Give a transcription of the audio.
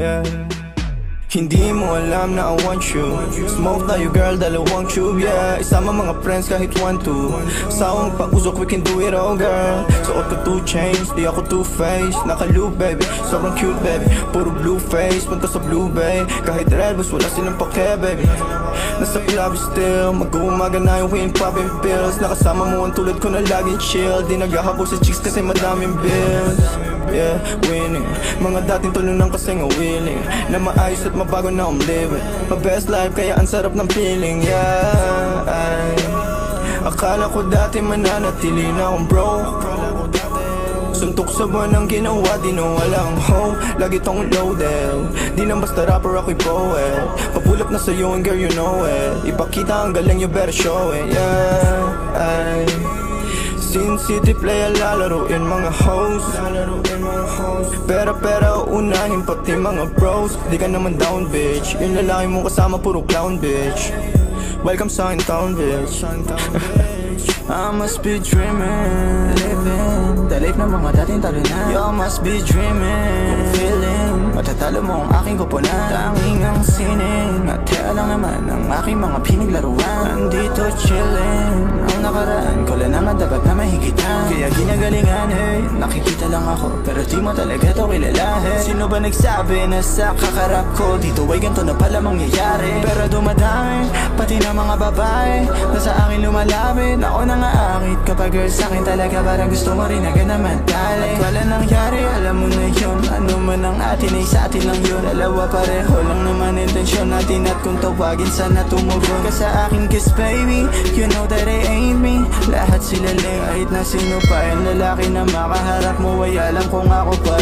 yeah. Hindi mo alam na I want you. Smoke tayo girl, dalawang tube, yeah. Isama mga friends kahit 1-2. Sawang pag-usok, we can do it all girl. Suot ko 2 chains, di ako two-faced. Naka-loop baby, sobrang cute baby. Puro blue face, punta sa blue bay. Kahit red bus, wala silang pake baby. Nasa ilabi still, mag-uumaga na yung wind popping pills. Nakasama mo ang tulad ko na laging chill. Di naghahabol sa chicks kasi madaming bills. Yeah, winning. Mga dating tulunang kasing willing na maayos at mabago na living my best life, kaya ang sarap ng feeling, yeah. Ay, akala ko dati mananatili na akong broke. Suntok sa buwan ang ginawa, di na walang hope. Lagi tong loaded, di nang basta rapper ako'y poet. Pa-pull up na sa'yo and girl you know it. Ipakita ang galing, you better show it, yeah. Ay, Sin City play lalaroin mga hoes. Pera unahin pati mga bros. Di ka naman down bitch. Yung lalaki mong kasama puro clown bitch. Welcome sa in town bitch. I must be dreaming, living the life ng mga dating talunan. You must be dreaming, feeling matatalo mo ang aking kupunan. Tanging ang sining at lang naman ang aking mga pinaglaruan. Andito chilling, ang nakaraan ko lang naman dapat na mahigitan. Kaya ginagalingan, hey, nakikita lang ako pero di mo talaga to kilalahin. Sino ba nagsabi na sa kakarap ko dito ay ganito na pala mangyayari? Pero dumadami, pati na mga babae na sa akin lumalapit. Ako na nga akit kapag girl sa'kin talaga parang gusto mo rin agad na madali. At wala nangyari, alam mo na yun. Ano man ang atin ay sa atin lang yun. Dalawa pareho lang naman intensyon natin. At kung tawagin sana tumugon ka sa akin kiss baby, you know that it ain't me. Lahat sila lang kahit na sino pa. Yung lalaki na makaharap mo ay alam kung ako pa